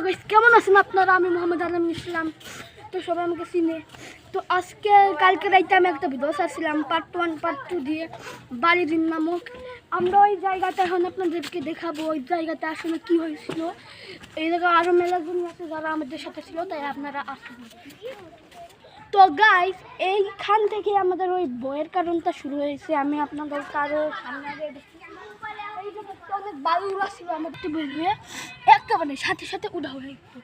Guys কেমন আছেন আপনারা? আমি মোহাম্মদ আলম ইসলাম, তো সবাই আমাকে চিনে। তো কালকে রাইতে আমি একটা ভিডিও ছাড়ছিলাম পার্ট 1 পার্ট 2 দিয়ে বালিদিন নামক। আমরা ওই জায়গাটা এখন আপনাদেরকে দেখাবো, ওই জায়গাটা আসলে কী হয়েছিল। এই জায়গায় আরও মেলাজন আছে যারা আমাদের সাথে ছিল, তাই আপনারা আসুন। তো গাইস এইখান থেকে আমাদের ওই বইয়ের কারণটা শুরু হয়েছে। আমি আপনাদের কারো সামনে অনেক বালু উড়া ছিল আমার তো বলবে একেবারে সাথে সাথে উড়া হয়ে গেল।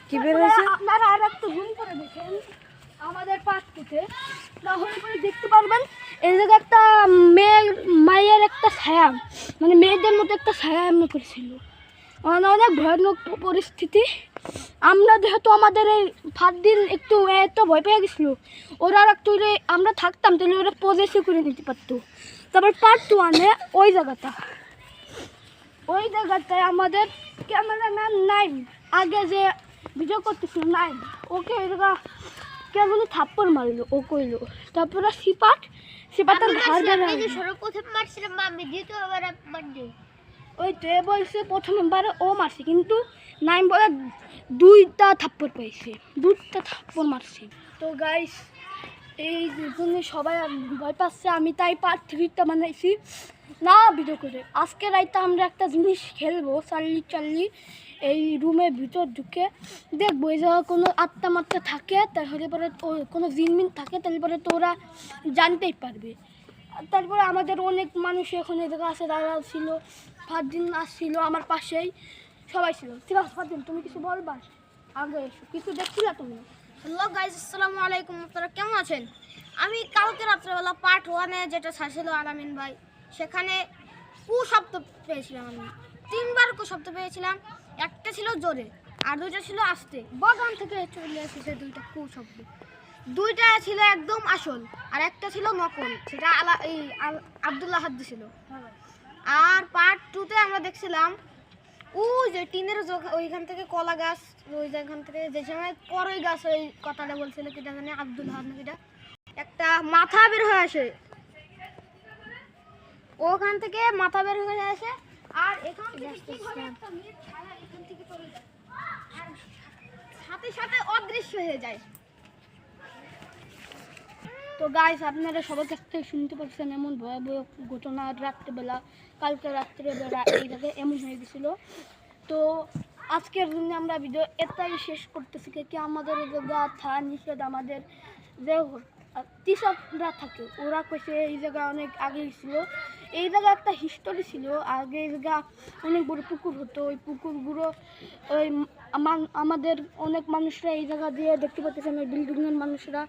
কি বের হয়েছে আপনারা আর একটু জুম করে দেখেন আমাদের পাশ থেকে, তাহলে করে দেখতে পারবেন এই জায়গায় একটা মায়ের একটা ছায়া, মানে মেয়েদের মতো একটা ছায়া এমন করেছিল। অনেক ভয়ানক পরিস্থিতি। আমরা যেহেতু আমাদের এই 5 দিন একটু এত ভয় পেয়ে গেছিলো, ওরা আর একটু আমরা থাকতাম তাহলে ওরা পজেসিভ করে নিতে পারতো। তারপর পার্ট 1-এ ওই জায়গাটায় আমাদের ক্যামেরাম্যান নাই, আগে যে ভিডিও করতেছিল নাই, ওকে ওই জায়গা কেমন থাপ্পড় মারলো, ও কইলো। তারপরে সিপাতের ঘর ওই তো বলছে প্রথমবারে ও মারছে, কিন্তু নাইম বলে 2টা থাপ্পড় পাইছে, 2টা থাপ্পড় মারছে। তো গাইস এই জন্য সবাই ভয় পাচ্ছে, আমি তাই পার্ট 3টা বানাইছি না ভিডিও করে। আজকে রাইতে আমরা একটা জিনিস খেলবো, চাল্লি এই রুমের ভিতর ঢুকে দেখবো এই জায়গায় কোনো আত্মা মাত্রা থাকে, তাহলে পরে কোনো জিনমিন থাকে, তাহলে পরে তো ওরা জানতেই পারবে। তারপরে আমাদের অনেক মানুষ এখন এই জায়গায় আছে, দাঁড়া ছিল, ফারদিন আসছিল আমার পাশেই, সবাই ছিল। ঠিক আছে ফারদিন, তুমি কিছু বলবা? আগে এসো, কিছু দেখছিলা তুমি? হ্যালো গাইস, আসসালামু আলাইকুম। আপনারা কেমন আছেন? আমি কালকে রাত্রেবেলা পার্ট 1-এ যেটা ছাড়ছিল আলামিন ভাই, সেখানে শব্দ পেয়েছিলাম। আমি 3বার শব্দ পেয়েছিলাম। একটা ছিল জোরে আর 2টা ছিল আস্তে। বাগান থেকে চলে এসেছে 2টা শব্দ। 2টা ছিল একদম আসল আর একটা ছিল নকল, সেটা আব্দুল্লাহ হাত দিছিল। আর পার্ট 2-তে আমরা দেখছিলাম ওই যে টিনের ওইখান থেকে কলা গাছ, ওই যেখান থেকে যে সময় করই গাছ, ওই কথাটা বলছিল কিটা জানি আব্দুল হাদ নাকিটা, একটা মাথা বের হয়ে আসে, ওখান থেকে মাথা বের হয়ে আসে আর এখান থেকে কিভাবে একটা মেয়ের ছায়া এখান থেকে চলে যায় আর সাথে সাথে অদৃশ্য হয়ে যায়। তো গাইস আপনারা সবার কাছ থেকে শুনতে পাচ্ছেন এমন ভয়াবহ ঘটনা রাত্রেবেলা, কালকে রাত্রেবেলা এই জায়গায় এমন হয়ে গেছিলো। তো আজকের জন্য আমরা ভিডিও এটাই শেষ করতেছি, কি আমাদের এই জায়গা থাকা নিষেধ। আমাদের যে কৃষকরা থাকে ওরা কইছে এই জায়গা অনেক আগে ছিল, এই জায়গা একটা হিস্টোরি ছিল, আগে এই জায়গা অনেক বড় পুকুর হতো। ওই পুকুরগুলো ওই আমাদের অনেক মানুষরা এই জায়গা দিয়ে দেখতে পাচ্ছেন, ওই বিল্ডিংয়ের মানুষরা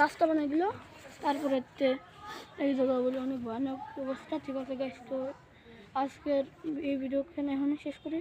রাস্তা বানিয়ে দিল। তারপরে এই জায়গাগুলো অনেক ভয়ানক অবস্থা। ঠিক আছে গাইস, তো আজকের এই ভিডিওখানে এখানে শেষ করি।